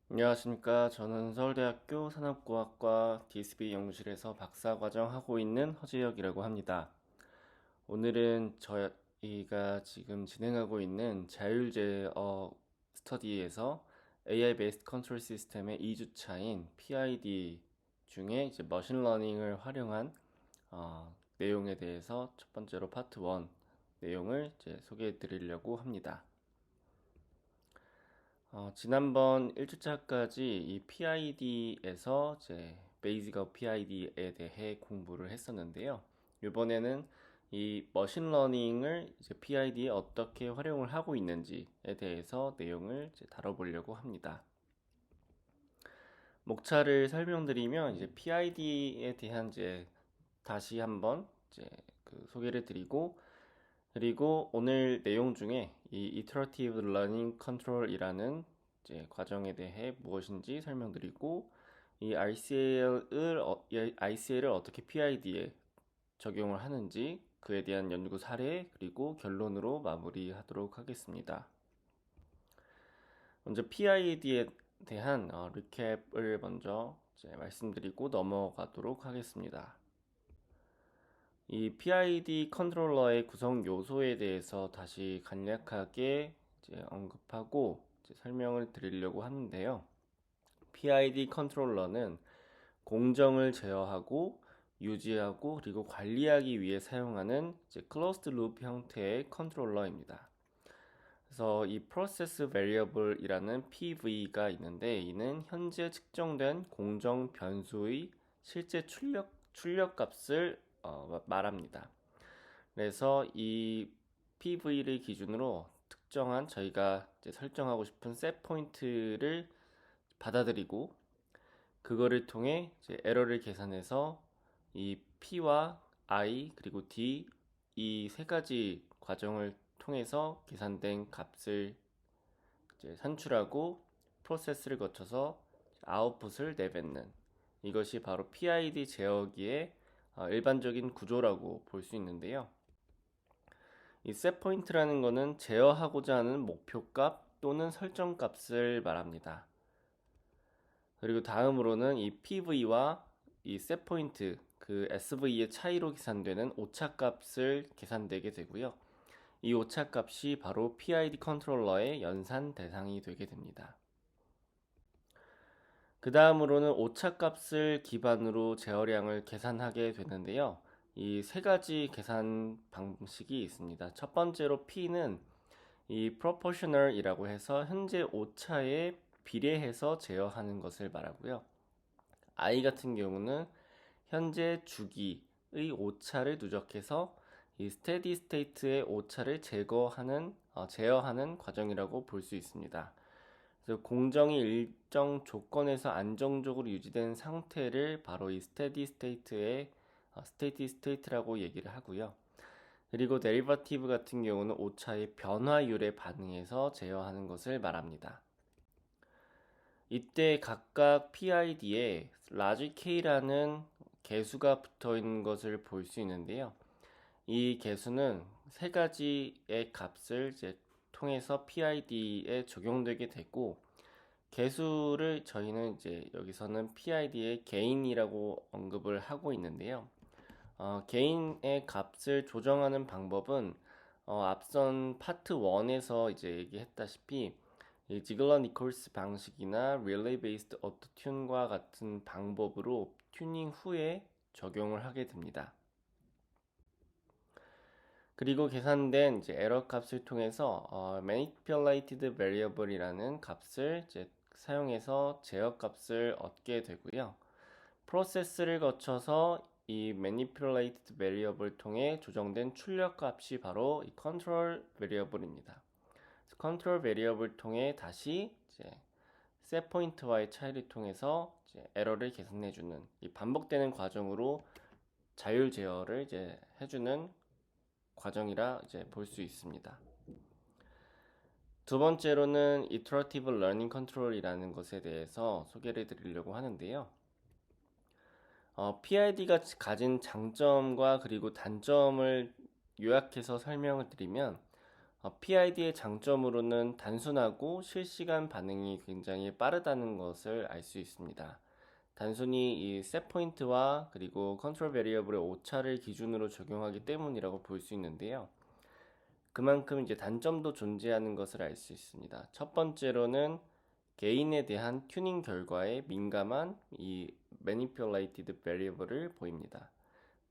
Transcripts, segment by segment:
안녕하십니까. 저는 서울대학교 산업공학과 DSB 연구실에서 박사과정 하고 있는 허재혁이라고 합니다. 오늘은 저희가 지금 진행하고 있는 자율제어 스터디에서 AI Based Control System의 2주차인 PID 중에 이제 머신러닝을 활용한 내용에 대해서 첫 번째로 파트 1 내용을 이제 소개해 드리려고 합니다. 지난번 1주차까지 이 PID에서 이제 Basic of PID에 대해 공부를 했었는데요. 이번에는 이 머신러닝을 이제 PID에 어떻게 활용을 하고 있는지에 대해서 내용을 이제 다뤄보려고 합니다. 목차를 설명드리면 이제 PID에 대한 이제 다시 한번 이제 소개를 드리고 그리고 오늘 내용 중에 이 Iterative Learning Control이라는 이제 과정에 대해 무엇인지 설명드리고 이 ICL을 어떻게 PID에 적용을 하는지 그에 대한 연구 사례 그리고 결론으로 마무리하도록 하겠습니다. 먼저 PID에 대한 리캡을 먼저 이제 말씀드리고 넘어가도록 하겠습니다. 이 PID 컨트롤러의 구성 요소에 대해서 다시 간략하게 이제 언급하고 이제 설명을 드리려고 하는데요. PID 컨트롤러는 공정을 제어하고 유지하고 그리고 관리하기 위해 사용하는 이제 클로스드 루프 형태의 컨트롤러입니다. 그래서 이 프로세스 베리어블이라는 PV가 있는데 이는 현재 측정된 공정 변수의 실제 출력 값을 말합니다. 그래서 이 PV를 기준으로 특정한 저희가 이제 설정하고 싶은 셋 포인트를 받아들이고 그거를 통해 이제 에러를 계산해서 이 P와 I 그리고 D 이 세 가지 과정을 통해서 계산된 값을 이제 산출하고 프로세스를 거쳐서 아웃풋을 내뱉는 이것이 바로 PID 제어기의 일반적인 구조라고 볼 수 있는데요. 이 setPoint라는 것은 제어하고자 하는 목표값 또는 설정값을 말합니다. 그리고 다음으로는 이 PV와 이 setPoint 그 SV의 차이로 계산되는 오차값을 계산되게 되고요. 이 오차값이 바로 PID 컨트롤러의 연산 대상이 되게 됩니다. 그 다음으로는 오차값을 기반으로 제어량을 계산하게 되는데요. 이 세 가지 계산 방식이 있습니다. 첫 번째로 P는 이 proportional이라고 해서 현재 오차에 비례해서 제어하는 것을 말하고요. I 같은 경우는 현재 주기의 오차를 누적해서 이 steady state의 오차를 제어하는 과정이라고 볼 수 있습니다. 그래서 공정이 일정 조건에서 안정적으로 유지된 상태를 바로 이 steady state라고 얘기를 하고요. 그리고 데리버티브 같은 경우는 오차의 변화율에 반응해서 제어하는 것을 말합니다. 이때 각각 PID에 large K라는 개수가 붙어 있는 것을 볼 수 있는데요. 이 개수는 세 가지의 값을 이제 통해서 PID에 적용되게 되고 개수를 저희는 이제 여기서는 PID의 개인이라고 언급을 하고 있는데요. 개인의 값을 조정하는 방법은 앞선 파트 1에서 이제 얘기했다시피 이 지글러 니콜스 방식이나 릴레이 베이스드 오토 튠과 같은 방법으로 튜닝 후에 적용을 하게 됩니다. 그리고 계산된 이제 에러 값을 통해서 manipulated variable이라는 값을 이제 사용해서 제어 값을 얻게 되고요. 프로세스를 거쳐서 이 manipulated variable을 통해 조정된 출력 값이 바로 이 control variable입니다. 컨트롤 베리어블 통해 다시 이제 셋 포인트와의 차이를 통해서 이제 에러를 계산해주는 이 반복되는 과정으로 자율 제어를 이제 해주는 과정이라 이제 볼 수 있습니다. 두 번째로는 Iterative Learning Control이라는 것에 대해서 소개를 드리려고 하는데요. PID가 가진 장점과 그리고 단점을 요약해서 설명을 드리면 PID의 장점으로는 단순하고 실시간 반응이 굉장히 빠르다는 것을 알 수 있습니다. 단순히 이 셋 포인트와 그리고 컨트롤 베리어블의 오차를 기준으로 적용하기 때문이라고 볼 수 있는데요. 그만큼 이제 단점도 존재하는 것을 알 수 있습니다. 첫 번째로는 개인에 대한 튜닝 결과에 민감한 이 manipulated variable을 보입니다.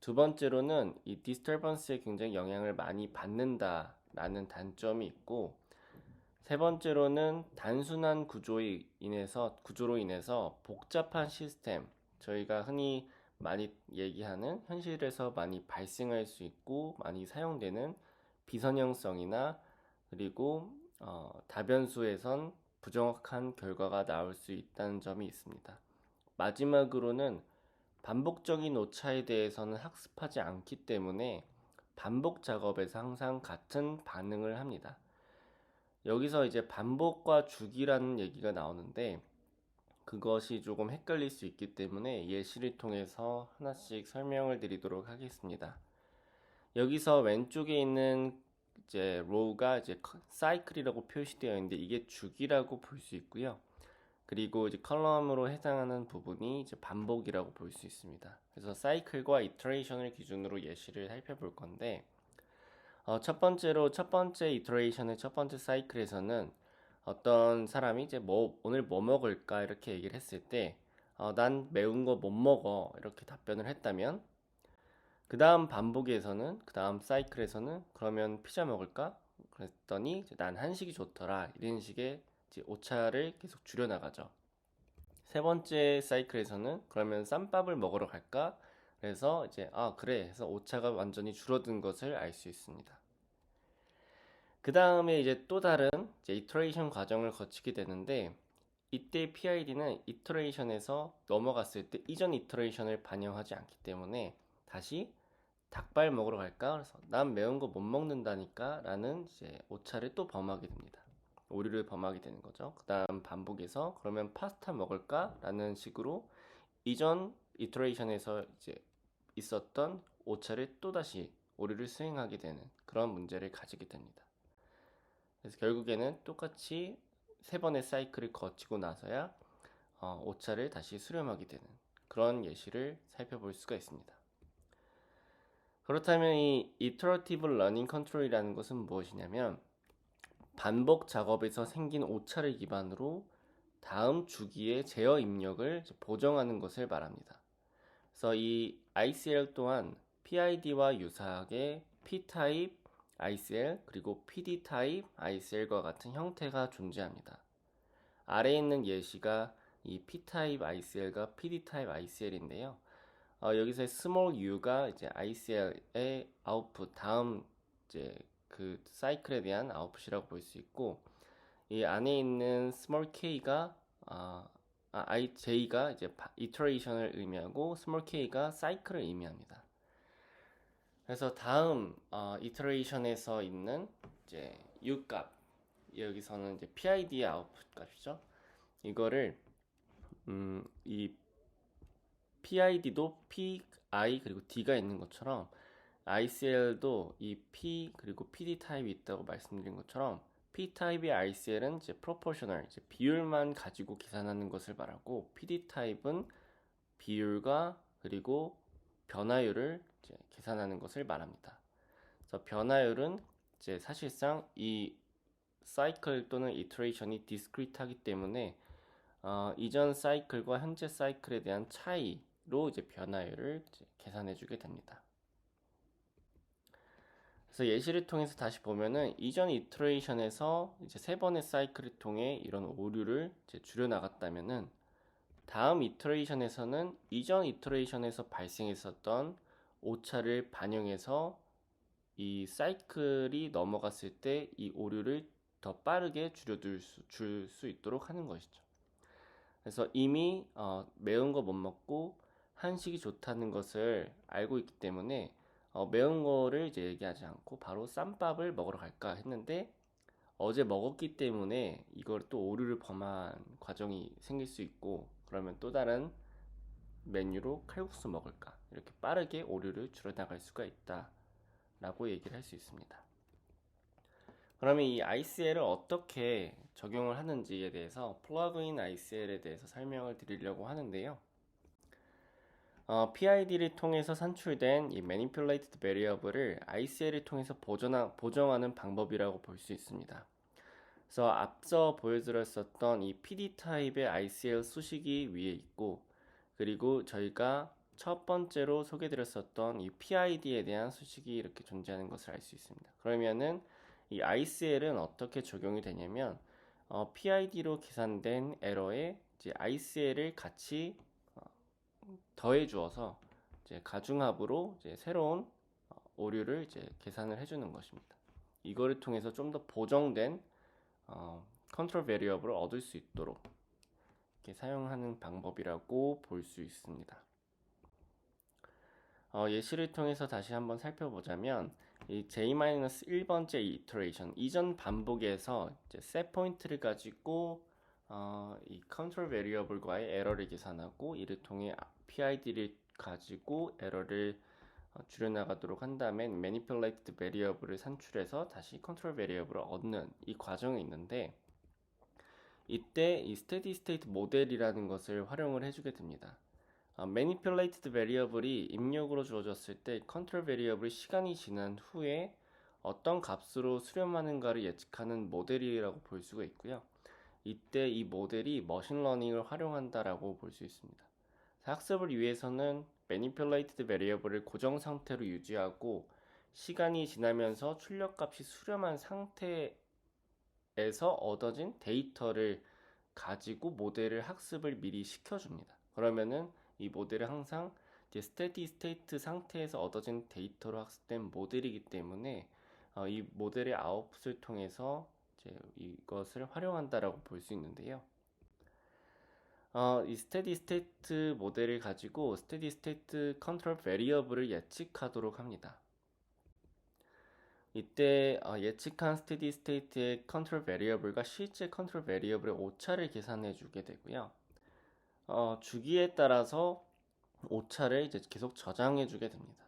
두 번째로는 이 disturbance에 굉장히 영향을 많이 받는다라는 단점이 있고, 세 번째로는 단순한 구조로 인해서 복잡한 시스템, 저희가 흔히 많이 얘기하는 현실에서 많이 발생할 수 있고 많이 사용되는 비선형성이나 그리고 다변수에선 부정확한 결과가 나올 수 있다는 점이 있습니다. 마지막으로는 반복적인 오차에 대해서는 학습하지 않기 때문에 반복 작업에서 항상 같은 반응을 합니다. 여기서 이제 반복과 주기라는 얘기가 나오는데 그것이 조금 헷갈릴 수 있기 때문에 예시를 통해서 하나씩 설명을 드리도록 하겠습니다. 여기서 왼쪽에 있는 이제 로우가 이제 사이클이라고 표시되어 있는데 이게 주기라고 볼 수 있고요. 그리고 이제 컬럼으로 해당하는 부분이 이제 반복이라고 볼 수 있습니다. 그래서 사이클과 이터레이션을 기준으로 예시를 살펴볼 건데 첫 번째 이터레이션의 첫 번째 사이클에서는 어떤 사람이 이제 오늘 뭐 먹을까 이렇게 얘기를 했을 때 난 매운 거 못 먹어 이렇게 답변을 했다면 그 다음 반복에서는 그 다음 사이클에서는 그러면 피자 먹을까? 그랬더니 난 한식이 좋더라 이런 식의 이제 오차를 계속 줄여나가죠. 세 번째 사이클에서는 그러면 쌈밥을 먹으러 갈까? 그래서 이제 그래 해서 오차가 완전히 줄어든 것을 알 수 있습니다. 그 다음에 이제 또 다른 이제 이터레이션 과정을 거치게 되는데 이때 PID는 이터레이션에서 넘어갔을 때 이전 이터레이션을 반영하지 않기 때문에 다시 닭발 먹으러 갈까? 그래서 난 매운 거 못 먹는다니까 라는 이제 오차를 또 범하게 됩니다. 오류를 범하게 되는 거죠. 그 다음 반복해서 그러면 파스타 먹을까? 라는 식으로 이전 이터레이션에서 이제 있었던 오차를 또다시 오류를 수행하게 되는 그런 문제를 가지게 됩니다. 그래서 결국에는 똑같이 세 번의 사이클을 거치고 나서야 오차를 다시 수렴하게 되는 그런 예시를 살펴볼 수가 있습니다. 그렇다면 이 Iterative Learning Control이라는 것은 무엇이냐면 반복 작업에서 생긴 오차를 기반으로 다음 주기의 제어 입력을 보정하는 것을 말합니다. 그래서 이 ICL 또한 PID와 유사하게 P-타입 ICL 그리고 PD-타입 ICL과 같은 형태가 존재합니다. 아래에 있는 예시가 이 P-타입 ICL과 PD-타입 ICL인데요. 여기서 small u가 이제 ICL의 아웃풋 다음 이제 그 사이클에 대한 아웃풋이라고 볼 수 있고 이 안에 있는 small k가 j가 이제 iteration을 의미하고 small k가 사이클을 의미합니다. 그래서 다음 iteration에서 있는 이제 u 값 여기서는 이제 PID의 아웃풋 값이죠. 이거를 이 PID도 PI 그리고 D가 있는 것처럼 ICL도 이 P 그리고 PD 타입이 있다고 말씀드린 것처럼 P 타입의 ICL은 이제 proportional 이제 비율만 가지고 계산하는 것을 말하고 PD 타입은 비율과 그리고 변화율을 이제 계산하는 것을 말합니다. 그래서 변화율은 이제 사실상 이 사이클 또는 이터레이션이 디스크리트하기 때문에 이전 사이클과 현재 사이클에 대한 차이로 이제 변화율을 이제 계산해주게 됩니다. 그래서 예시를 통해서 다시 보면은 이전 이터레이션에서 이제 세 번의 사이클을 통해 이런 오류를 이제 줄여나갔다면은 다음 이터레이션에서는 이전 이터레이션에서 발생했었던 오차를 반영해서 이 사이클이 넘어갔을 때 이 오류를 더 빠르게 줄 수 있도록 하는 것이죠. 그래서 이미 매운 거 못 먹고 한식이 좋다는 것을 알고 있기 때문에 매운 거를 이제 얘기하지 않고 바로 쌈밥을 먹으러 갈까 했는데 어제 먹었기 때문에 이걸 또 오류를 범한 과정이 생길 수 있고 그러면 또 다른 메뉴로 칼국수 먹을까 이렇게 빠르게 오류를 줄여나갈 수가 있다 라고 얘기를 할 수 있습니다. 그러면 이 ICL을 어떻게 적용을 하는지에 대해서 플러그인 ICL에 대해서 설명을 드리려고 하는데요. PID를 통해서 산출된 이 Manipulated Variable을 ICL을 통해서 보정하는 방법이라고 볼 수 있습니다. 그래서 앞서 보여드렸었던 이 PD 타입의 ICL 수식이 위에 있고, 그리고 저희가 첫 번째로 소개드렸었던 이 PID에 대한 수식이 이렇게 존재하는 것을 알 수 있습니다. 그러면은 이 ICL은 어떻게 적용이 되냐면, PID로 계산된 에러에 이제 ICL을 같이 더해 주어서 이제 가중합으로 이제 새로운 오류를 이제 계산을 해주는 것입니다. 이거를 통해서 좀 더 보정된 컨트롤 베리어블을 얻을 수 있도록 이렇게 사용하는 방법이라고 볼 수 있습니다. 예시를 통해서 다시 한번 살펴보자면 이 j-1번째 이터레이션 이전 반복에서 이제 set 포인트를 가지고 이 컨트롤 베리어블과의 에러를 계산하고 이를 통해 PID를 가지고 에러를 줄여나가도록 한 다음에 manipulated variable을 산출해서 다시 컨트롤 베리어블을 얻는 이 과정이 있는데, 이때 이 steady state 모델이라는 것을 활용을 해주게 됩니다. manipulated variable이 입력으로 주어졌을 때 컨트롤 베리어블이 시간이 지난 후에 어떤 값으로 수렴하는가를 예측하는 모델이라고 볼 수가 있고요. 이때 이 모델이 머신러닝을 활용한다라고 볼 수 있습니다. 학습을 위해서는 manipulated variable을 고정 상태로 유지하고 시간이 지나면서 출력값이 수렴한 상태에서 얻어진 데이터를 가지고 모델을 학습을 미리 시켜줍니다. 그러면은 이 모델은 항상 이제 steady state 상태에서 얻어진 데이터로 학습된 모델이기 때문에 이 모델의 아웃풋을 통해서 이제 이것을 활용한다라고 볼 수 있는데요. 이 스테디 스테이트 모델을 가지고 스테디 스테이트 컨트롤 베리어블을 예측하도록 합니다. 이때 예측한 스테디 스테이트의 컨트롤 베리어블과 실제 컨트롤 베리어블의 오차를 계산해 주게 되고요. 주기에 따라서 오차를 이제 계속 저장해 주게 됩니다.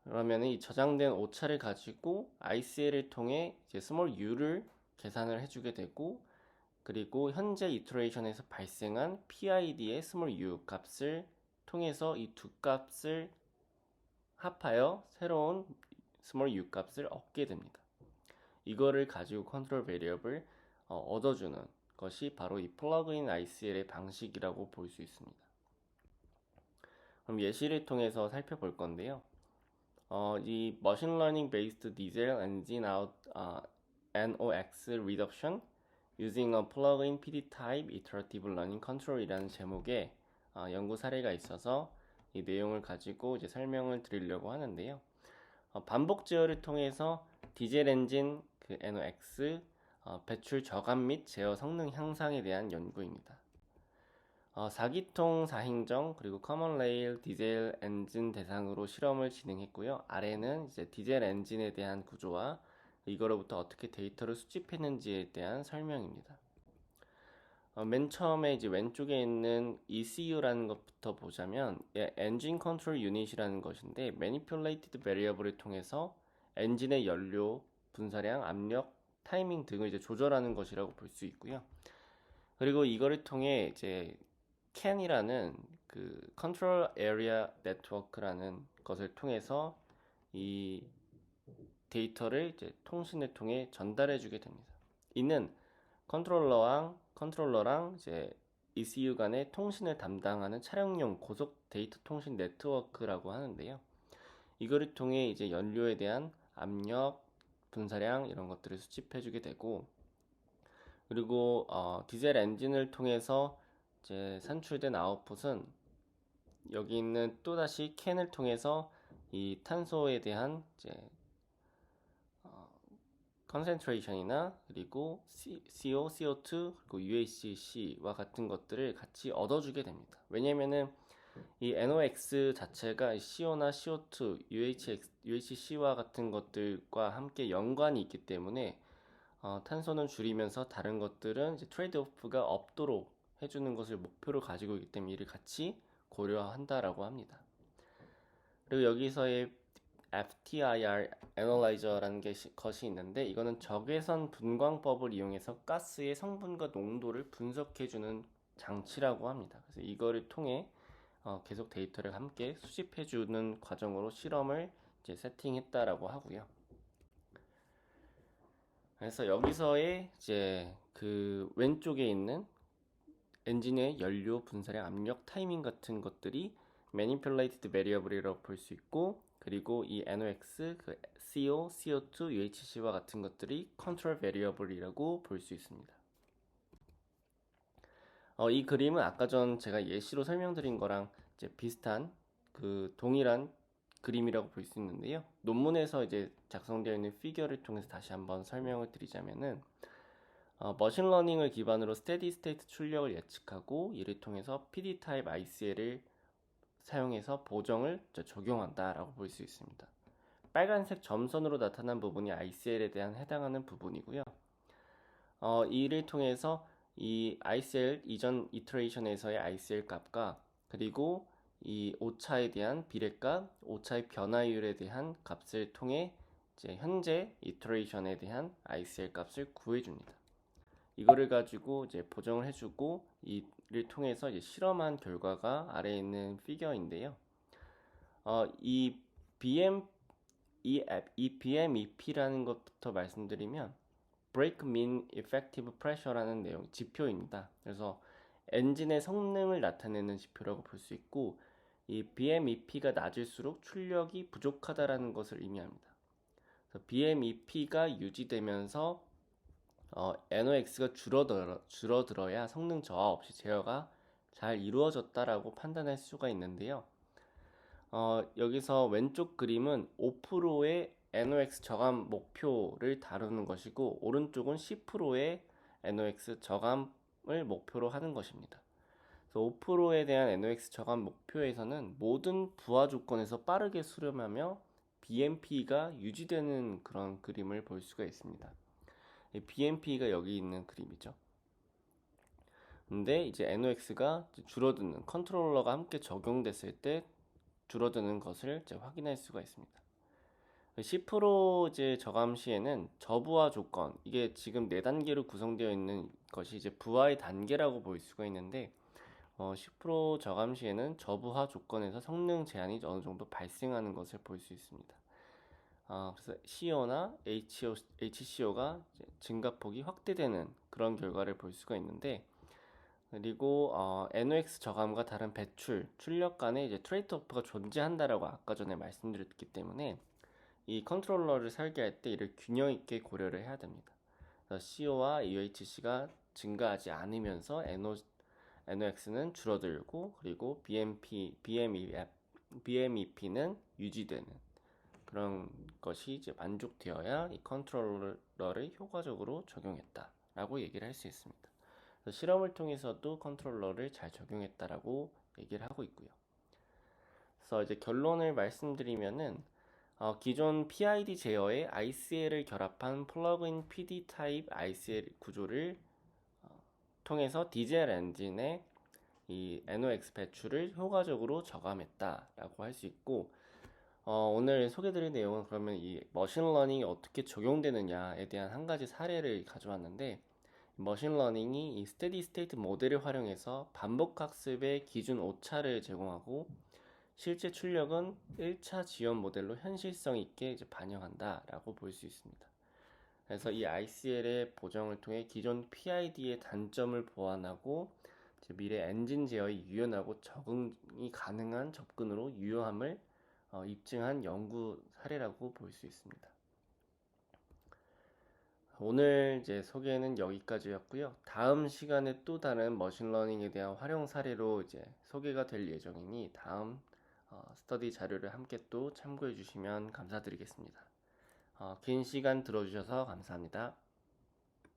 그러면 이 저장된 오차를 가지고 ICL을 통해 이제 스몰 u를 계산을 해주게 되고, 그리고 현재 이터레이션에서 발생한 PID의 스몰 u 값을 통해서 이 두 값을 합하여 새로운 스몰 u 값을 얻게 됩니다. 이거를 가지고 컨트롤 베리어블 얻어주는 것이 바로 이 플러그인 ICL의 방식이라고 볼 수 있습니다. 그럼 예시를 통해서 살펴볼 건데요. 이 머신 러닝 베이스드 디젤 엔진 아웃 NOx reduction using a plug-in PD type iterative learning control이라는 제목의 연구 사례가 있어서 이 내용을 가지고 이제 설명을 드리려고 하는데요. 반복 제어를 통해서 디젤 엔진 그 NOx 배출 저감 및 제어 성능 향상에 대한 연구입니다. 4기통 4행정 그리고 커먼 레일 디젤 엔진 대상으로 실험을 진행했고요. 아래는 이제 디젤 엔진에 대한 구조와 이거로부터 어떻게 데이터를 수집했는지에 대한 설명입니다. 맨 처음에 이제 왼쪽에 있는 ECU라는 것부터 보자면 엔진 컨트롤 유닛이라는 것인데 manipulated variable을 통해서 엔진의 연료, 분사량, 압력, 타이밍 등을 이제 조절하는 것이라고 볼 수 있고요. 그리고 이거를 통해 이제 CAN이라는 그 컨트롤 에리아 네트워크라는 것을 통해서 이 데이터를 이제 통신을 통해 전달해 주게 됩니다. 이는 컨트롤러랑 이제 ECU 간의 통신을 담당하는 차량용 고속 데이터 통신 네트워크라고 하는데요. 이거를 통해 이제 연료에 대한 압력, 분사량 이런 것들을 수집해 주게 되고, 그리고 디젤 엔진을 통해서 이제 산출된 아웃풋은 여기 있는 또다시 캔을 통해서 이 탄소에 대한 이제 컨센트레이션이나 그리고 CO, CO2 그리고 UHC와 같은 것들을 같이 얻어주게 됩니다. 왜냐면은 이 NOx 자체가 CO나 CO2, UHC와 같은 것들과 함께 연관이 있기 때문에 탄소는 줄이면서 다른 것들은 이제 트레이드오프가 없도록 해주는 것을 목표로 가지고 있기 때문에 이를 같이 고려한다라고 합니다. 그리고 여기서의 FTIR 애널라이저라는 것이 있는데 이거는 적외선 분광법을 이용해서 가스의 성분과 농도를 분석해주는 장치라고 합니다. 그래서 이거를 통해 계속 데이터를 함께 수집해주는 과정으로 실험을 이제 세팅했다라고 하고요. 그래서 여기서의 이제 그 왼쪽에 있는 엔진의 연료 분사량, 압력, 타이밍 같은 것들이 manipulated variable이라고 볼 수 있고, 그리고 이 NOx, 그 CO, CO2, UHC와 같은 것들이 control variable이라고 볼 수 있습니다. 이 그림은 아까 전 제가 예시로 설명드린 거랑 이제 비슷한 그 동일한 그림이라고 볼 수 있는데요. 논문에서 이제 작성되어 있는 피겨를 통해서 다시 한번 설명을 드리자면은 머신러닝을 기반으로 스테디 스테이트 출력을 예측하고 이를 통해서 PD 타입 ICL을 사용해서 보정을 적용한다라고 볼 수 있습니다. 빨간색 점선으로 나타난 부분이 ICL에 대한 해당하는 부분이고요. 이를 통해서 이 ICL 이전 이터레이션에서의 ICL 값과 그리고 이 오차에 대한 비례값, 오차의 변화율에 대한 값을 통해 이제 현재 이터레이션에 대한 ICL 값을 구해줍니다. 이거를 가지고 이제 보정을 해주고 이를 통해서 이제 실험한 결과가 아래에 있는 피겨인데요. 이 BMEP라는 것부터 말씀드리면 Brake Mean Effective Pressure라는 내용 지표입니다. 그래서 엔진의 성능을 나타내는 지표라고 볼 수 있고 이 BMEP가 낮을수록 출력이 부족하다라는 것을 의미합니다. 그래서 BMEP가 유지되면서 NOx가 줄어들어야 성능 저하 없이 제어가 잘 이루어졌다라고 판단할 수가 있는데요. 여기서 왼쪽 그림은 5%의 NOx 저감 목표를 다루는 것이고 오른쪽은 10%의 NOx 저감을 목표로 하는 것입니다. 그래서 5%에 대한 NOx 저감 목표에서는 모든 부하 조건에서 빠르게 수렴하며 BMP가 유지되는 그런 그림을 볼 수가 있습니다. BMP가 여기 있는 그림이죠. 근데 이제 NOx가 줄어드는 컨트롤러가 함께 적용됐을 때 줄어드는 것을 이제 확인할 수가 있습니다. 10% 이제 저감 시에는 저부하 조건, 이게 지금 4단계로 구성되어 있는 것이 이제 부하의 단계라고 볼 수가 있는데 10% 저감 시에는 저부하 조건에서 성능 제한이 어느 정도 발생하는 것을 볼 수 있습니다. 그래서 CO나 HCO가 증가폭이 확대되는 그런 결과를 볼 수가 있는데 그리고 NOx 저감과 다른 배출, 출력 간에 이제 트레이드오프가 존재한다라고 아까 전에 말씀드렸기 때문에 이 컨트롤러를 설계할 때 이를 균형 있게 고려를 해야 됩니다. 그래서 CO와 UHC가 증가하지 않으면서 NOx는 줄어들고 그리고 BMEP는 유지되는 그런 것이 이제 만족되어야 이 컨트롤러를 효과적으로 적용했다라고 얘기를 할 수 있습니다. 실험을 통해서도 컨트롤러를 잘 적용했다라고 얘기를 하고 있고요. 그래서 이제 결론을 말씀드리면은 기존 PID 제어에 ICL을 결합한 플러그인 PD 타입 ICL 구조를 통해서 디젤 엔진의 이 NOx 배출을 효과적으로 저감했다라고 할 수 있고 오늘 소개드릴 내용은 그러면 이 머신러닝이 어떻게 적용되느냐에 대한 한 가지 사례를 가져왔는데 머신러닝이 이 스테디 스테이트 모델을 활용해서 반복 학습의 기준 오차를 제공하고 실제 출력은 1차 지원 모델로 현실성 있게 이제 반영한다라고 볼 수 있습니다. 그래서 이 ICL의 보정을 통해 기존 PID의 단점을 보완하고 미래 엔진 제어에 유연하고 적응이 가능한 접근으로 유효함을 입증한 연구 사례라고 볼 수 있습니다. 오늘 이제 소개는 여기까지였고요. 다음 시간에 또 다른 머신러닝에 대한 활용 사례로 이제 소개가 될 예정이니 다음 스터디 자료를 함께 또 참고해 주시면 감사드리겠습니다. 긴 시간 들어주셔서 감사합니다.